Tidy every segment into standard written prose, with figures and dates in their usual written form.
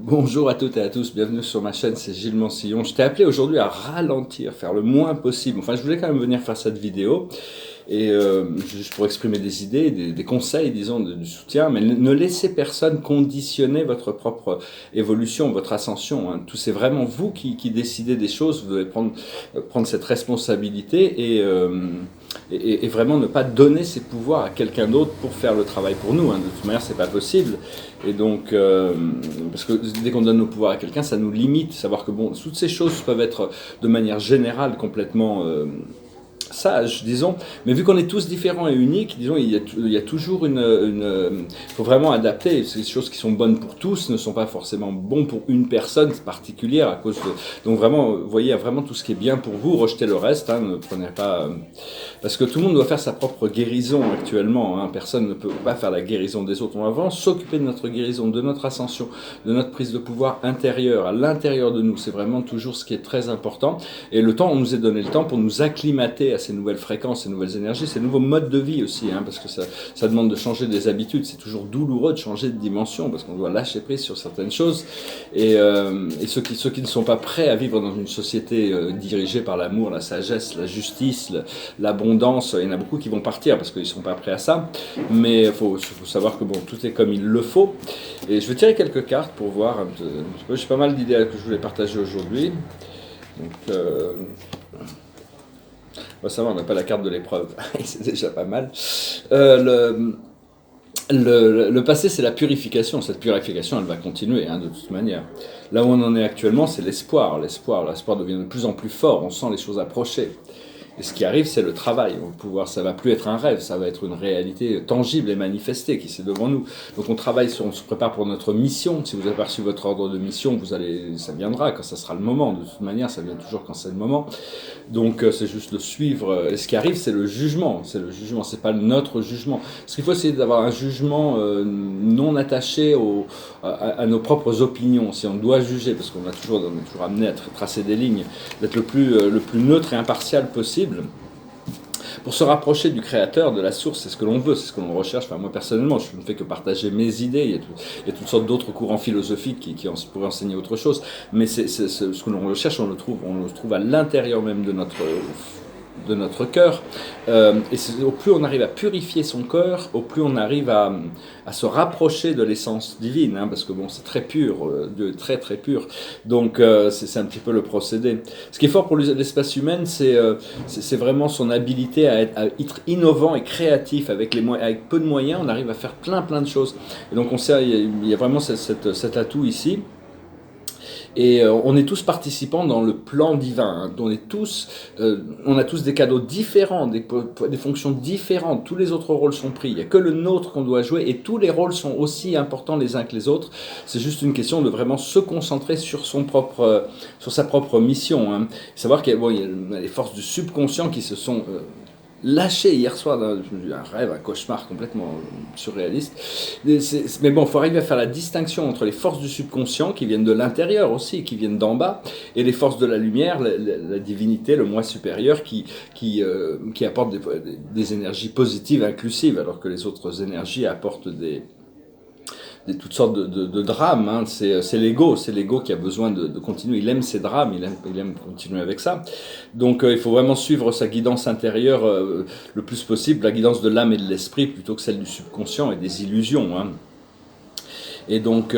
Bonjour à toutes et à tous, bienvenue sur ma chaîne, c'est Gilles Mansillon. Je t'ai appelé aujourd'hui à ralentir, faire le moins possible. Enfin, je voulais quand même venir faire cette vidéo, et juste pour exprimer des idées, des conseils, disons, du soutien, mais ne laissez personne conditionner votre propre évolution, votre ascension. Hein. Tout, c'est vraiment vous qui décidez des choses, vous devez prendre cette responsabilité et vraiment ne pas donner ces pouvoirs à quelqu'un d'autre pour faire le travail pour nous. Hein. De toute manière, c'est pas possible. Et donc, parce que dès qu'on donne nos pouvoirs à quelqu'un, ça nous limite. Savoir que bon, toutes ces choses peuvent être de manière générale complètement sage, disons, mais vu qu'on est tous différents et uniques, disons, il y a toujours faut vraiment adapter. Ces choses qui sont bonnes pour tous ne sont pas forcément bonnes pour une personne particulière à cause de. Donc vraiment, voyez vraiment tout ce qui est bien pour vous, rejetez le reste, hein, ne prenez pas. Parce que tout le monde doit faire sa propre guérison actuellement. Hein, personne ne peut pas faire la guérison des autres. On va vraiment s'occuper de notre guérison, de notre ascension, de notre prise de pouvoir intérieure, à l'intérieur de nous. C'est vraiment toujours ce qui est très important. Et le temps, on nous est donné le temps pour nous acclimater à ces nouvelles fréquences, ces nouvelles énergies, ces nouveaux modes de vie aussi, hein, parce que ça demande de changer des habitudes. C'est toujours douloureux de changer de dimension, parce qu'on doit lâcher prise sur certaines choses. Et ceux qui ne sont pas prêts à vivre dans une société dirigée par l'amour, la sagesse, la justice, l'abondance, il y en a beaucoup qui vont partir parce qu'ils ne sont pas prêts à ça. Mais il faut savoir que bon, tout est comme il le faut. Et je vais tirer quelques cartes pour voir un peu. J'ai pas mal d'idées que je voulais partager aujourd'hui. Donc, ça va, on n'a pas la carte de l'épreuve, c'est déjà pas mal. Le passé, c'est la purification. Cette purification, elle va continuer, hein, de toute manière. Là où on en est actuellement, c'est l'espoir. L'espoir devient de plus en plus fort. On sent les choses approcher. Et ce qui arrive, c'est le travail. Ça va plus être un rêve, ça va être une réalité tangible et manifestée qui c'est devant nous. Donc on travaille, on se prépare pour notre mission. Si vous avez reçu votre ordre de mission, ça viendra quand ça sera le moment. De toute manière, ça vient toujours quand c'est le moment. Donc c'est juste le suivre. Et ce qui arrive, c'est le jugement. C'est le jugement, c'est pas notre jugement. Ce qu'il faut, c'est d'avoir un jugement non attaché à nos propres opinions. Si on doit juger, parce on est toujours amené à tracer des lignes, d'être le plus neutre et impartial possible. Pour se rapprocher du créateur, de la source, c'est ce que l'on veut, c'est ce que l'on recherche. Enfin, moi personnellement, je ne fais que partager mes idées. Il y a toutes sortes d'autres courants philosophiques qui pourraient enseigner autre chose. Mais ce que l'on recherche, on le trouve à l'intérieur même de notre cœur. Et au plus on arrive à purifier son cœur, au plus on arrive à se rapprocher de l'essence divine, hein, parce que bon, c'est très pur, Dieu est très très pur. Donc c'est un petit peu le procédé. Ce qui est fort pour l'espace humain, c'est vraiment son habilité à être innovant et créatif. Avec peu de moyens, on arrive à faire plein de choses. Et donc on sait, il y a vraiment cet atout ici. Et on est tous participants dans le plan divin. Hein. On a tous des cadeaux différents, des fonctions différentes. Tous les autres rôles sont pris. Il n'y a que le nôtre qu'on doit jouer et tous les rôles sont aussi importants les uns que les autres. C'est juste une question de vraiment se concentrer sur sa propre mission. Hein. Savoir qu'il y a les forces du subconscient qui se sont lâché hier soir un rêve, un cauchemar complètement surréaliste. Mais bon, il faut arriver à faire la distinction entre les forces du subconscient qui viennent de l'intérieur aussi, qui viennent d'en bas, et les forces de la lumière, la divinité, le moi supérieur qui apporte des énergies positives, inclusives, alors que les autres énergies apportent toutes sortes de drames. Hein. C'est l'ego qui a besoin de continuer. Il aime ses drames, il aime continuer avec ça. Donc il faut vraiment suivre sa guidance intérieure le plus possible, la guidance de l'âme et de l'esprit plutôt que celle du subconscient et des illusions. Hein. Et donc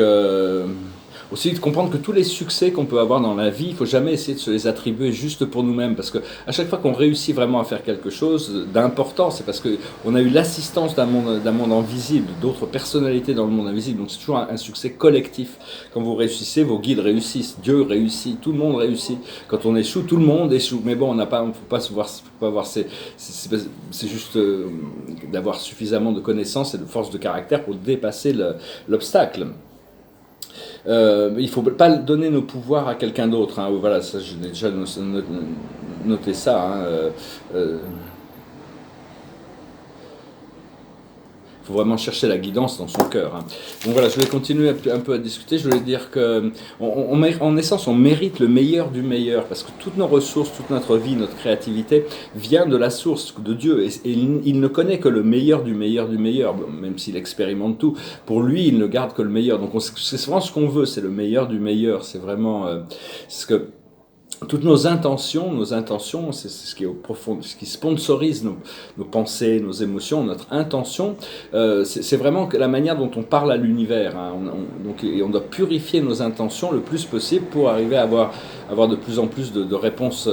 aussi de comprendre que tous les succès qu'on peut avoir dans la vie, il ne faut jamais essayer de se les attribuer juste pour nous-mêmes, parce que à chaque fois qu'on réussit vraiment à faire quelque chose d'important, c'est parce qu'on a eu l'assistance d'un monde invisible, d'autres personnalités dans le monde invisible, donc c'est toujours un succès collectif. Quand vous réussissez, vos guides réussissent, Dieu réussit, tout le monde réussit. Quand on échoue, tout le monde échoue. Mais bon, on ne faut pas se voir, c'est juste d'avoir suffisamment de connaissances et de force de caractère pour dépasser l'obstacle. Il ne faut pas donner nos pouvoirs à quelqu'un d'autre. Hein. Voilà, ça, j'ai déjà noté ça. Hein. faut vraiment chercher la guidance dans son cœur. Hein. Donc voilà, je vais continuer un peu à discuter. Je voulais dire que, en essence, on mérite le meilleur du meilleur, parce que toutes nos ressources, toute notre vie, notre créativité vient de la source de Dieu, et il ne connaît que le meilleur du meilleur du meilleur, même s'il expérimente tout. Pour lui, il ne garde que le meilleur. Donc c'est vraiment ce qu'on veut, c'est le meilleur du meilleur. C'est vraiment ce que toutes nos intentions, c'est ce qui est au profond, ce qui sponsorise nos pensées, nos émotions, notre intention. C'est vraiment la manière dont on parle à l'univers. Hein. Et on doit purifier nos intentions le plus possible pour arriver à avoir de plus en plus de réponses.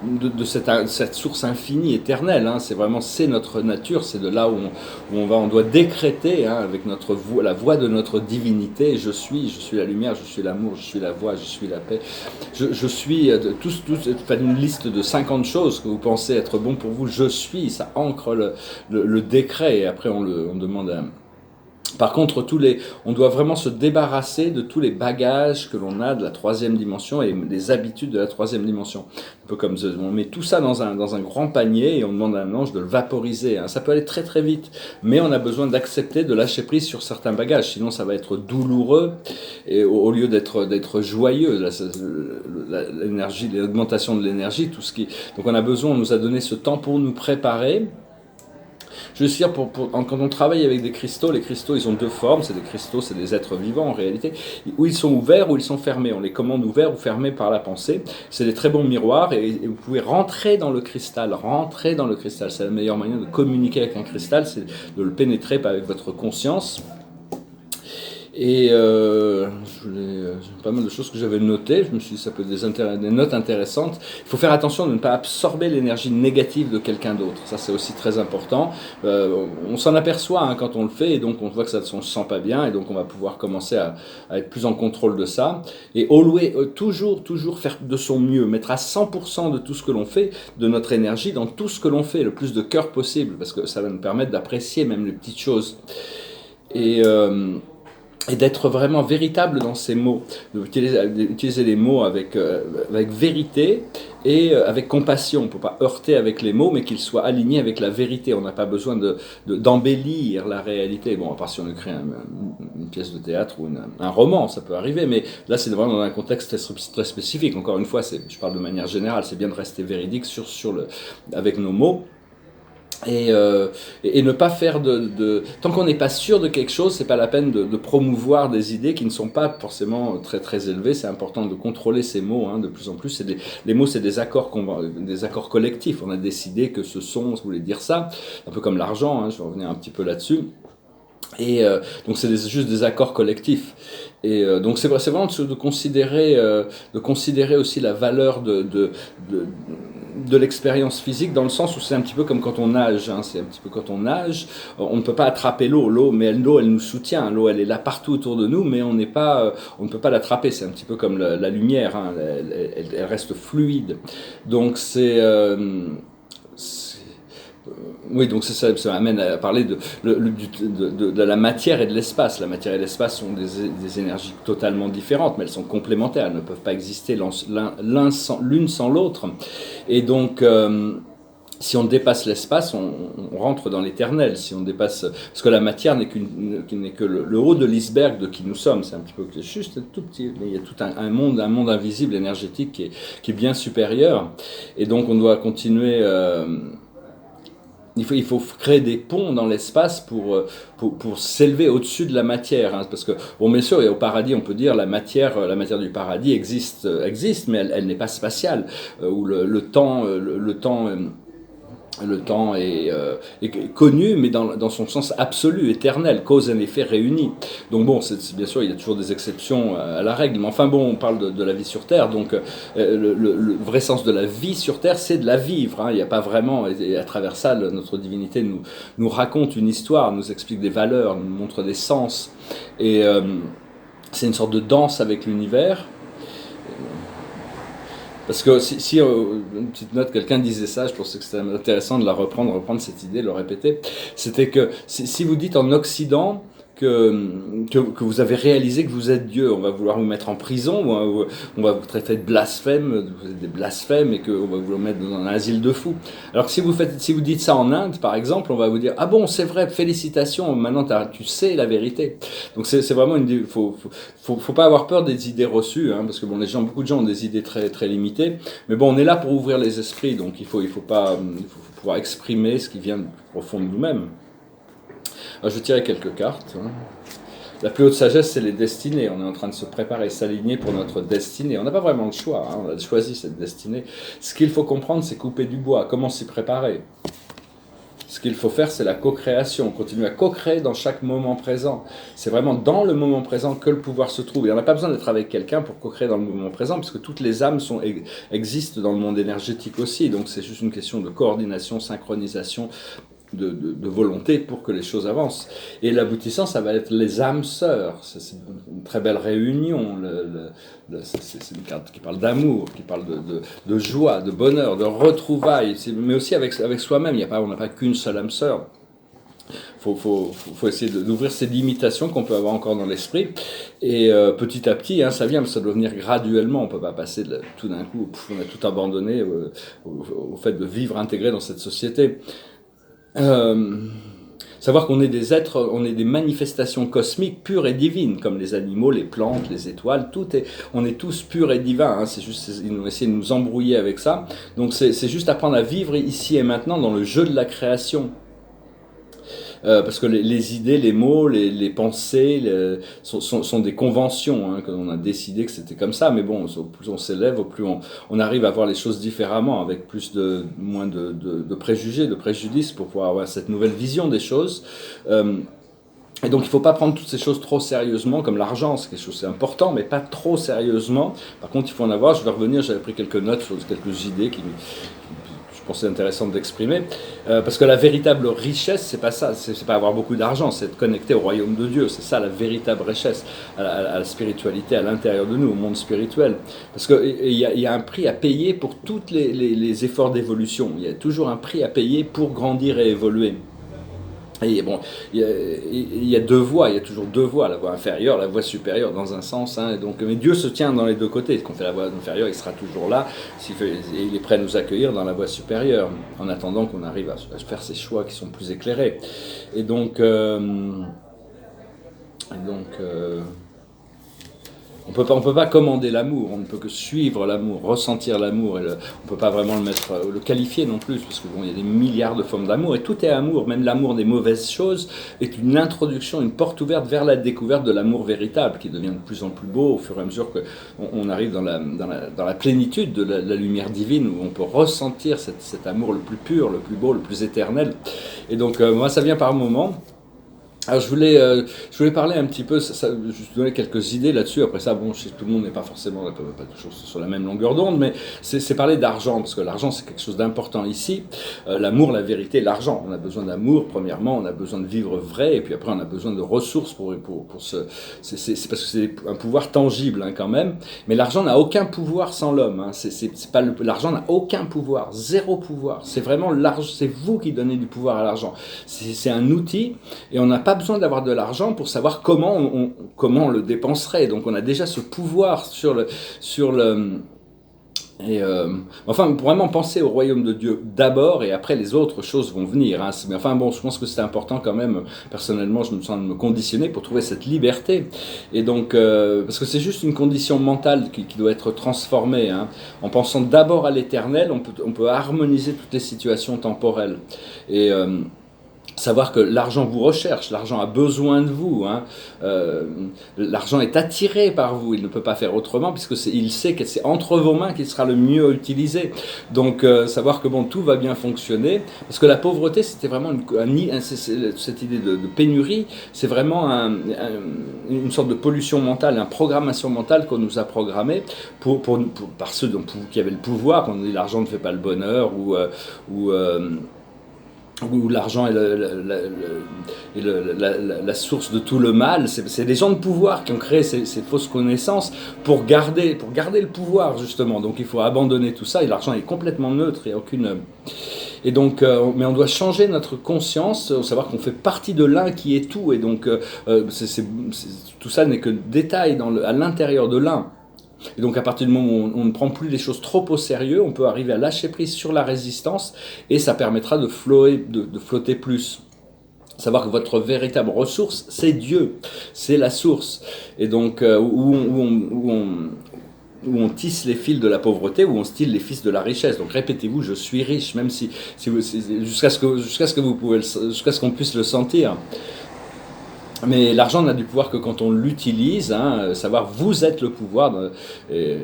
De cette source infinie, éternelle. Hein. C'est notre nature, c'est de là où on doit décréter, hein, avec la voix de notre divinité, je suis la lumière, je suis l'amour, je suis la voix, je suis la paix. Je suis, faites une liste de 50 choses que vous pensez être bon pour vous, je suis, ça ancre le décret, et après on demande à... Par contre, on doit vraiment se débarrasser de tous les bagages que l'on a de la troisième dimension et des habitudes de la troisième dimension. Un peu comme on met tout ça dans un grand panier et on demande à un ange de le vaporiser. Hein. Ça peut aller très très vite, mais on a besoin d'accepter, de lâcher prise sur certains bagages, sinon ça va être douloureux et au lieu d'être joyeux. L'énergie, l'augmentation de l'énergie, tout ce qui. Donc on nous a donné ce temps pour nous préparer. Je veux dire, quand on travaille avec des cristaux, les cristaux, ils ont deux formes. C'est des cristaux, c'est des êtres vivants en réalité, où ils sont ouverts ou ils sont fermés. On les commande ouverts ou fermés par la pensée. C'est des très bons miroirs et vous pouvez rentrer dans le cristal. C'est la meilleure manière de communiquer avec un cristal, c'est de le pénétrer avec votre conscience. Et j'ai pas mal de choses que j'avais notées. Je me suis dit, ça peut être des notes intéressantes. Il faut faire attention de ne pas absorber l'énergie négative de quelqu'un d'autre. Ça, c'est aussi très important. On s'en aperçoit, hein, quand on le fait, et donc on voit que ça ne se sent pas bien, et donc on va pouvoir commencer à être plus en contrôle de ça. Et toujours faire de son mieux, mettre à 100% de tout ce que l'on fait, de notre énergie dans tout ce que l'on fait, le plus de cœur possible, parce que ça va nous permettre d'apprécier même les petites choses. Et d'être vraiment véritable dans ces mots, d'utiliser les mots avec vérité et avec compassion. On ne peut pas heurter avec les mots, mais qu'ils soient alignés avec la vérité. On n'a pas besoin d'embellir la réalité. Bon, à part si on écrit une pièce de théâtre ou un roman, ça peut arriver, mais là c'est vraiment dans un contexte très spécifique. Encore une fois, je parle de manière générale, c'est bien de rester véridique avec nos mots. Et ne pas faire tant qu'on n'est pas sûr de quelque chose, c'est pas la peine de promouvoir des idées qui ne sont pas forcément très très élevées. C'est important de contrôler ces mots, hein, de plus en plus. Les mots, c'est des accords collectifs. On a décidé que ce son voulait dire ça, un peu comme l'argent, hein, je vais revenir un petit peu là-dessus. Et donc c'est juste des accords collectifs. Et donc c'est vraiment de considérer aussi la valeur de l'expérience physique, dans le sens où c'est un petit peu comme quand on nage. Hein, c'est un petit peu quand on nage, on ne peut pas attraper l'eau, mais l'eau elle nous soutient. L'eau elle est là partout autour de nous, mais on ne peut pas l'attraper. C'est un petit peu comme la lumière, hein, elle reste fluide. Donc oui, donc ça m'amène à parler de la matière et de l'espace. La matière et l'espace sont des énergies totalement différentes, mais elles sont complémentaires, elles ne peuvent pas exister l'une sans l'autre. Et donc, si on dépasse l'espace, on rentre dans l'éternel. Si on dépasse, parce que la matière n'est que le haut de l'iceberg de qui nous sommes. C'est un petit peu juste tout petit, mais il y a tout un monde invisible, énergétique qui est bien supérieur. Et donc, on doit continuer. Il faut créer des ponts dans l'espace pour s'élever au-dessus de la matière, hein, parce que bon, bien sûr, et au paradis, on peut dire la matière du paradis existe, mais elle n'est pas spatiale, où le temps est connu, mais dans son sens absolu, éternel, cause et effet réunis. Donc bon, bien sûr, il y a toujours des exceptions à la règle, mais enfin bon, on parle de la vie sur Terre, donc le vrai sens de la vie sur Terre, c'est de la vivre. Hein. Il n'y a pas vraiment, et à travers ça, notre divinité nous raconte une histoire, nous explique des valeurs, nous montre des sens, et c'est une sorte de danse avec l'univers. Parce que si une petite note, quelqu'un disait ça, je pensais que c'était intéressant de la reprendre cette idée, le répéter, c'était que si vous dites en Occident, que vous avez réalisé que vous êtes Dieu. On va vouloir vous mettre en prison, on va vous traiter de blasphème, vous êtes des blasphèmes, et qu'on va vous mettre dans un asile de fous. Alors que si vous dites ça en Inde, par exemple, on va vous dire, ah bon, c'est vrai, félicitations, maintenant tu sais la vérité. Donc c'est vraiment faut pas avoir peur des idées reçues, hein, parce que bon, beaucoup de gens ont des idées très, très limitées, mais bon, on est là pour ouvrir les esprits, donc il faut pouvoir exprimer ce qui vient du profond de nous-mêmes. Alors, je vais tirer quelques cartes. Hein. La plus haute sagesse, c'est les destinées. On est en train de se préparer, s'aligner pour notre destinée. On n'a pas vraiment le choix, hein. On a choisi cette destinée. Ce qu'il faut comprendre, c'est couper du bois. Comment s'y préparer? Ce qu'il faut faire, c'est la co-création. Continuer à co-créer dans chaque moment présent. C'est vraiment dans le moment présent que le pouvoir se trouve. Et on n'a pas besoin d'être avec quelqu'un pour co-créer dans le moment présent, puisque toutes les âmes existent dans le monde énergétique aussi. Donc c'est juste une question de coordination, synchronisation, de volonté pour que les choses avancent. Et l'aboutissant, ça va être les âmes sœurs. C'est une très belle réunion. C'est une carte qui parle d'amour, qui parle de joie, de bonheur, de retrouvailles, mais aussi avec soi-même. On n'a pas qu'une seule âme sœur. Faut essayer d'ouvrir ces limitations qu'on peut avoir encore dans l'esprit. Et petit à petit, hein, ça vient, mais ça doit venir graduellement. On ne peut pas passer tout d'un coup, on a tout abandonné au fait de vivre intégré dans cette société. Savoir qu'on est des êtres, on est des manifestations cosmiques pures et divines, comme les animaux, les plantes, les étoiles, on est tous purs et divins, hein, c'est juste, ils ont essayé de nous embrouiller avec ça, donc c'est juste apprendre à vivre ici et maintenant dans le jeu de la création. Parce que les idées, les mots, les pensées sont des conventions, hein, qu'on a décidé que c'était comme ça, mais bon, au plus on s'élève, au plus on arrive à voir les choses différemment, avec moins de préjugés, de préjudices, pour pouvoir avoir cette nouvelle vision des choses. Et donc il ne faut pas prendre toutes ces choses trop sérieusement, comme l'argent, c'est quelque chose d'important, mais pas trop sérieusement. Par contre, il faut en avoir. Je vais revenir, j'avais pris quelques notes sur quelques idées qui je pensais intéressant d'exprimer, parce que la véritable richesse, c'est pas ça, c'est pas avoir beaucoup d'argent, c'est être connecté au royaume de Dieu, c'est ça la véritable richesse, à la spiritualité à l'intérieur de nous, au monde spirituel, parce qu'il y a un prix à payer pour tous les efforts d'évolution, il y a toujours un prix à payer pour grandir et évoluer. Et bon, il y a deux voies, il y a toujours deux voies, la voie inférieure, la voie supérieure, dans un sens. Hein, mais Dieu se tient dans les deux côtés. Quand on fait la voie inférieure, il sera toujours là, et il est prêt à nous accueillir dans la voie supérieure, en attendant qu'on arrive à faire ces choix qui sont plus éclairés. Et donc on peut pas commander l'amour, on ne peut que suivre l'amour, ressentir l'amour, et on peut pas vraiment le qualifier non plus, parce que bon, il y a des milliards de formes d'amour, et tout est amour, même l'amour des mauvaises choses est une introduction, une porte ouverte vers la découverte de l'amour véritable, qui devient de plus en plus beau au fur et à mesure qu'on arrive dans la plénitude de la lumière divine, où on peut ressentir cet amour le plus pur, le plus beau, le plus éternel. Et donc moi ça vient par moments. Alors je voulais parler un petit peu, je donner quelques idées là-dessus. Après ça, bon, tout le monde n'est pas forcément pas toujours sur la même longueur d'onde, mais c'est parler d'argent, parce que l'argent c'est quelque chose d'important ici. L'amour, la vérité, l'argent. On a besoin d'amour premièrement, on a besoin de vivre vrai, et puis après on a besoin de ressources pour c'est parce que c'est un pouvoir tangible, hein, quand même. Mais l'argent n'a aucun pouvoir sans l'homme. Hein. L'argent n'a aucun pouvoir, zéro pouvoir. C'est vraiment l'argent, c'est vous qui donnez du pouvoir à l'argent. C'est un outil, et on n'a pas besoin d'avoir de l'argent pour savoir comment on le dépenserait. Donc on a déjà ce pouvoir enfin, pour vraiment penser au royaume de Dieu d'abord, et après les autres choses vont venir. Hein. Mais enfin bon, je pense que c'est important quand même. Personnellement, je me sens de me conditionner pour trouver cette liberté. Et donc, parce que c'est juste une condition mentale qui doit être transformée. Hein. En pensant d'abord à l'éternel, on peut harmoniser toutes les situations temporelles. Et savoir que l'argent vous recherche, l'argent a besoin de vous, hein. L'argent est attiré par vous, il ne peut pas faire autrement, puisque il sait que c'est entre vos mains qu'il sera le mieux utilisé. Donc savoir que bon, tout va bien fonctionner, parce que la pauvreté, c'était vraiment cette idée de pénurie, c'est vraiment une sorte de pollution mentale, une programmation mentale qu'on nous a programmée par ceux qui avaient le pouvoir, quand on dit l'argent ne fait pas le bonheur, où l'argent est, la source de tout le mal. C'est des gens de pouvoir qui ont créé ces fausses connaissances pour garder le pouvoir, justement. Donc il faut abandonner tout ça, et l'argent est complètement neutre, il n'y a aucune... Et donc, mais on doit changer notre conscience, savoir qu'on fait partie de l'un qui est tout, et donc tout ça n'est que détail à l'intérieur de l'un. Et donc à partir du moment où on ne prend plus les choses trop au sérieux, on peut arriver à lâcher prise sur la résistance, et ça permettra de flotter plus. Savoir que votre véritable ressource, c'est Dieu, c'est la source. Et donc où on tisse les fils de la pauvreté, où on style les fils de la richesse. Donc répétez-vous, je suis riche, même jusqu'à ce qu'on puisse le sentir. Mais l'argent n'a du pouvoir que quand on l'utilise, savoir vous êtes le pouvoir, et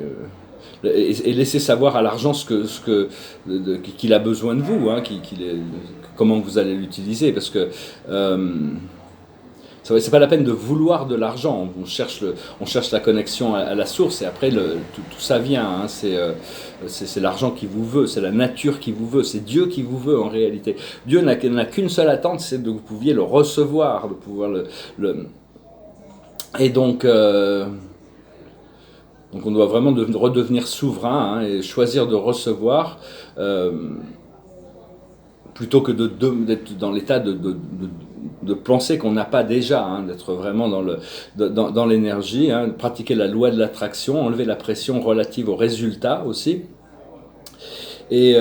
laisser savoir à l'argent qu'il a besoin de vous, comment vous allez l'utiliser, parce que c'est pas la peine de vouloir de l'argent. On cherche la connexion à la source, et après tout ça vient. C'est l'argent qui vous veut, c'est la nature qui vous veut, c'est Dieu qui vous veut en réalité. Dieu n'a qu'une seule attente, c'est que vous pouviez le recevoir, de pouvoir Et donc on doit vraiment redevenir souverain, et choisir de recevoir plutôt que d'être dans l'état de penser qu'on n'a pas déjà, d'être vraiment dans l'énergie, pratiquer la loi de l'attraction, enlever la pression relative aux résultats aussi. Et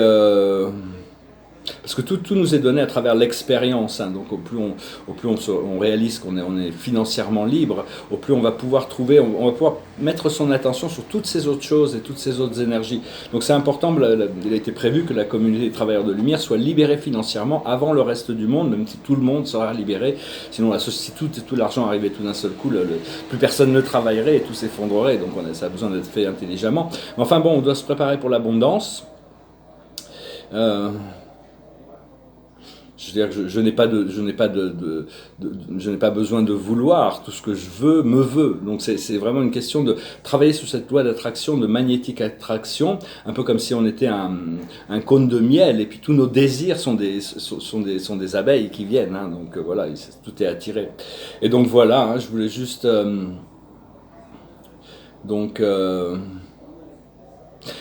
parce que tout nous est donné à travers l'expérience, donc au plus on réalise qu'on est financièrement libre, au plus on va pouvoir mettre son attention sur toutes ces autres choses et toutes ces autres énergies. Donc c'est important, il a été prévu que la communauté des travailleurs de lumière soit libérée financièrement avant le reste du monde, même si tout le monde sera libéré. Sinon, si tout l'argent arrivait tout d'un seul coup, plus personne ne travaillerait et tout s'effondrerait. Donc ça a besoin d'être fait intelligemment. Mais enfin bon, on doit se préparer pour l'abondance. Je veux dire que je n'ai pas besoin de vouloir. Tout ce que je veux me veut. Donc c'est vraiment une question de travailler sur cette loi d'attraction, de magnétique attraction, un peu comme si on était un cône de miel, et puis tous nos désirs sont des abeilles qui viennent. Donc voilà, tout est attiré. Et donc voilà, je voulais juste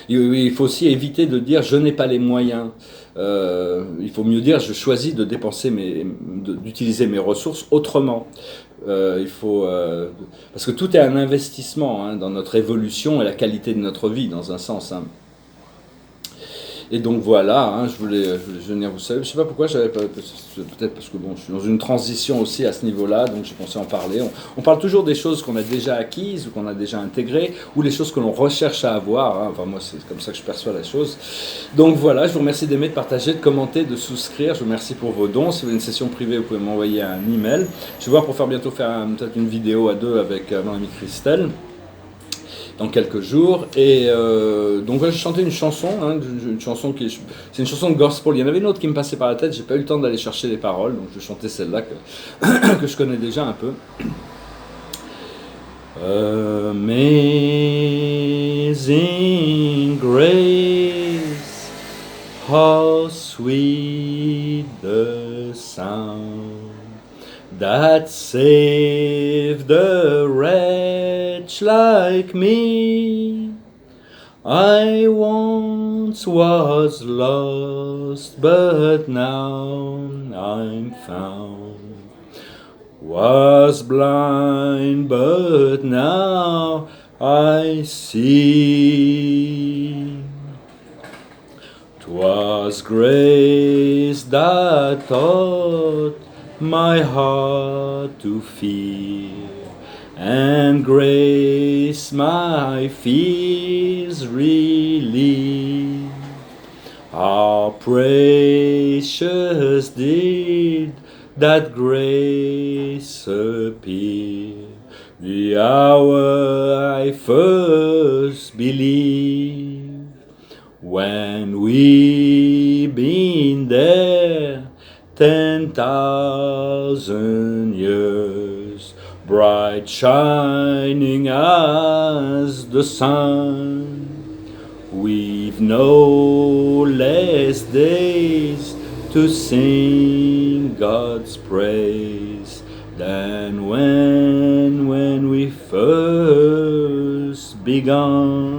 il faut aussi éviter de dire je n'ai pas les moyens. Il faut mieux dire je choisis de dépenser d'utiliser mes ressources autrement. Parce que tout est un investissement dans notre évolution et la qualité de notre vie, dans un sens. Et donc voilà, je voulais venir vous saluer. Je ne sais pas pourquoi, peut-être parce que je suis dans une transition aussi à ce niveau-là, donc j'ai pensé en parler. On parle toujours des choses qu'on a déjà acquises ou qu'on a déjà intégrées, ou les choses que l'on recherche à avoir. Enfin moi c'est comme ça que je perçois la chose. Donc voilà, je vous remercie d'aimer, de partager, de commenter, de souscrire. Je vous remercie pour vos dons. Si vous avez une session privée, vous pouvez m'envoyer un email. Je vais voir pour bientôt faire peut-être une vidéo à deux avec mon amie Christelle, dans quelques jours. Et donc j'ai chanté une chanson, une chanson c'est une chanson de gospel. Il y en avait une autre qui me passait par la tête, j'ai pas eu le temps d'aller chercher les paroles, donc je chantais celle-là que je connais déjà un peu. Amazing grace, how sweet the sound that saved a wretch like me. I once was lost, but now I'm found. Was blind, but now I see. 'Twas grace that taught my heart to fear, and grace my fears relieve. How precious did that grace appear, the hour I first believed, when we been there 10,000 years, bright shining as the sun. We've no less days to sing God's praise than when we first began.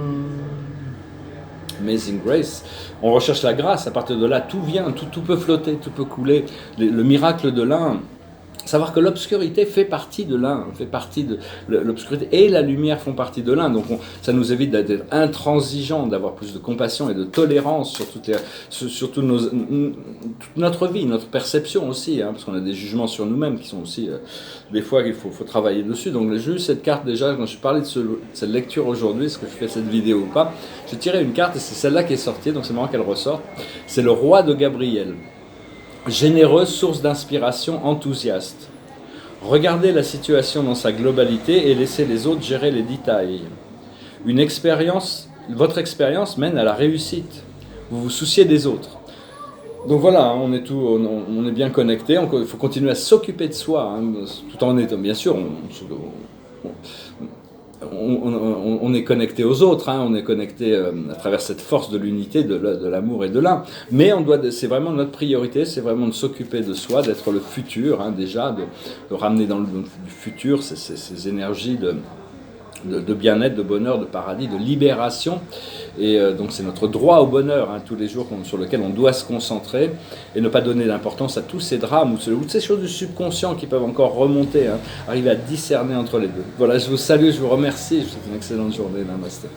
Amazing Grace. On recherche la grâce, à partir de là, tout vient, tout peut flotter, tout peut couler. Le miracle de l'un, savoir que l'obscurité fait partie de l'un, fait partie de l'obscurité et la lumière font partie de l'un. Donc ça nous évite d'être intransigeants, d'avoir plus de compassion et de tolérance sur toute notre vie, notre perception aussi, parce qu'on a des jugements sur nous-mêmes qui sont aussi des fois qu'il faut travailler dessus. Donc j'ai eu cette carte déjà, quand je parlais de cette lecture aujourd'hui, est-ce que je fais cette vidéo ou pas, j'ai tiré une carte et c'est celle-là qui est sortie, donc c'est marrant qu'elle ressorte. C'est le roi de Gabriel. Généreuse source d'inspiration, enthousiaste. Regardez la situation dans sa globalité et laissez les autres gérer les détails. Votre expérience mène à la réussite. Vous vous souciez des autres. Donc voilà, on est bien connecté. Il faut continuer à s'occuper de soi, tout en étant, bien sûr, on est connecté aux autres, on est connecté à travers cette force de l'unité, de l'amour et de l'un. Mais c'est vraiment notre priorité, c'est vraiment de s'occuper de soi, d'être le futur, déjà, de ramener dans le futur ces énergies de bien-être, de bonheur, de paradis, de libération. Et donc c'est notre droit au bonheur, tous les jours sur lequel on doit se concentrer et ne pas donner d'importance à tous ces drames ou toutes ces choses du subconscient qui peuvent encore remonter, arriver à discerner entre les deux. Voilà, je vous salue, je vous remercie, je vous souhaite une excellente journée. Namasté.